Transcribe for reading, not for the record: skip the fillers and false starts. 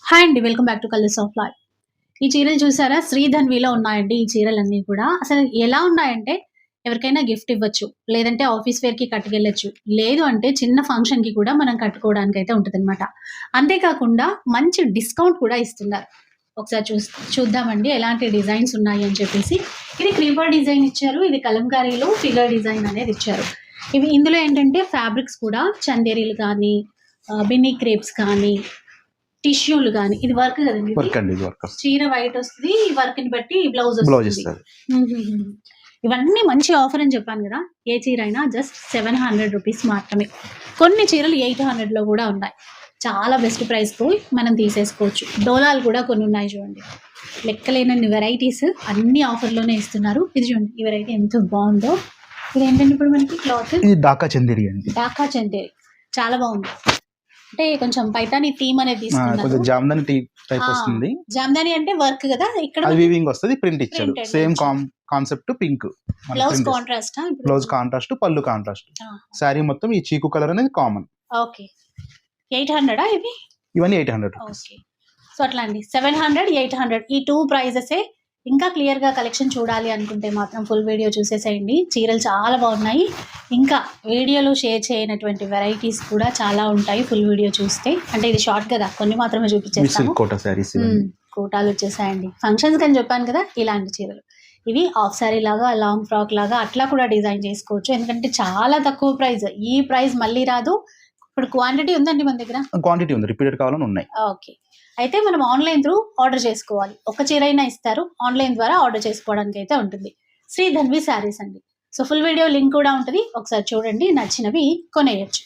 Hi అండి. Welcome back to colours of life. ఈ చీరలు చూసారా? శ్రీధన్విలో ఉన్నాయండి ఈ చీరలన్నీ కూడా. అసలు ఎలా ఉన్నాయంటే ఎవరికైనా గిఫ్ట్ ఇవ్వచ్చు. లేదంటే ఆఫీస్ వేర్‌కి కట్టుకెళ్ళొచ్చు. లేదు అంటే చిన్న ఫంక్షన్‌కి కూడా మనం కట్టుకోవడానికైతే ఉంటదనమాట. అంతే కాకుండా మంచి డిస్కౌంట్ కూడా ఇస్తున్నారు. ఒకసారి చూద్దామండి ఎలాంటి డిజైన్స్ ఉన్నాయి అని చెప్పేసి. ఇది క్రీపర్ డిజైన్ ఇచ్చారు. ఇది కలంకారీలో ఫిగర్ డిజైన్ అనేది ఇచ్చారు. ఇందులో ఏంటంటే ఫ్యాబ్రిక్స్ కూడా చందేరీలు కానీ, బిన్నీ క్రేప్స్ కానీ, టిష్యూలు గాని, ఇది వర్క్ కదండి. వర్క్ అండి, ఇది వర్క్. చీర వైట్ వస్తది. ఈ వర్క్‌ని బట్టి బ్లౌజ్ బ్లౌజ్ వస్తుంది. ఇస్తారు. హుహుహు. ఇవన్నీ మంచి ఆఫర్ అని చెప్పాను గదా! ఏ చీర అయినా జస్ట్ 700 రూపీస్ మాత్రమే. కొన్ని చీరలు 800లో గూడా ఉన్నాయి. చాలా బెస్ట్ ప్రైస్‌తో మనం తీసేసుకోవచ్చు. డోలాలు కూడా కొన్ని ఉన్నాయి చూడండి. లెక్కలేనన్ని వెరైటీస్ అన్ని ఆఫర్‌లోనే ఇస్తున్నారు. ఇది చూడండి, ఈ వెరైటీ ఎంత బావుందో. ఇదేంటంటే ఇప్పుడు మనకి క్లాత్ ఇది ఢాకా చందేరి అండి. ఢాకా చందేరి చాలా బావుంది. అంటే కొంచెం పైతాని థీమ్ అనేది తీసుకున్నారు. కొంచెం జామ్దాని టైప్ వస్తుంది. జామ్దాని అంటే వర్క్ కదా, ఇక్కడ అది వీవింగ్ వస్తది, ప్రింట్ ఇచ్చారు. Printed సేమ్ ఇచ్చారు. Concept pink. Blouse contrast. Blouse contrast, పళ్ళు కాంట్రాస్ట్. సారీ మొత్తం ఈ చీకు కలర్ అనేది కామన్. ఓకే. 800 ఇవి? ఇవన్నీ 800. ఓకే. సో అట్లా అండి. 700, 800 ఈ 2 ప్రైజెసే. ఇంకా క్లియర్ గా కలెక్షన్ చూడాలి అనుకుంటే మాత్రం ఫుల్ వీడియో చూసేసేయండి. చీరలు చాలా బాగున్నాయి. ఇంకా వీడియోలో షేర్ చేయనటువంటి వెరైటీస్ కూడా చాలా ఉంటాయి ఫుల్ వీడియో చూస్తే. అంటే ఇది షార్ట్ కదా, కొన్ని మాత్రమే చూపించేస్తాను. కోటా సారీస్, కోటాలు వచ్చేసాయండి. ఫంక్షన్స్ కని చెప్పాను కదా, ఇలాంటి చీరలు. ఇవి హాఫ్ సారీ లాగా, లాంగ్ ఫ్రాక్ లాగా అట్లా కూడా డిజైన్ చేసుకోవచ్చు. ఎందుకంటే చాలా తక్కువ ప్రైస్. ఈ ప్రైస్ మళ్ళీ రాదు. ఇప్పుడు క్వాంటిటీ ఉందండి మన దగ్గర. క్వాంటిటీ ఉంది, రిపీటెడ్ కావాలని ఉన్నాయి. ఓకే. అయితే మనం ఆన్లైన్ త్రూ ఆర్డర్ చేసుకోవాలి. ఒక చీర అయినా ఇస్తారు. ఆన్లైన్ ద్వారా ఆర్డర్ చేసుకోవడానికి అయితే ఉంటుంది. శ్రీధన్వి శారీస్ అండి. సో ఫుల్ వీడియో లింక్ కూడా ఉంటుంది. ఒకసారి చూడండి, నచ్చినవి కొనేయచ్చు.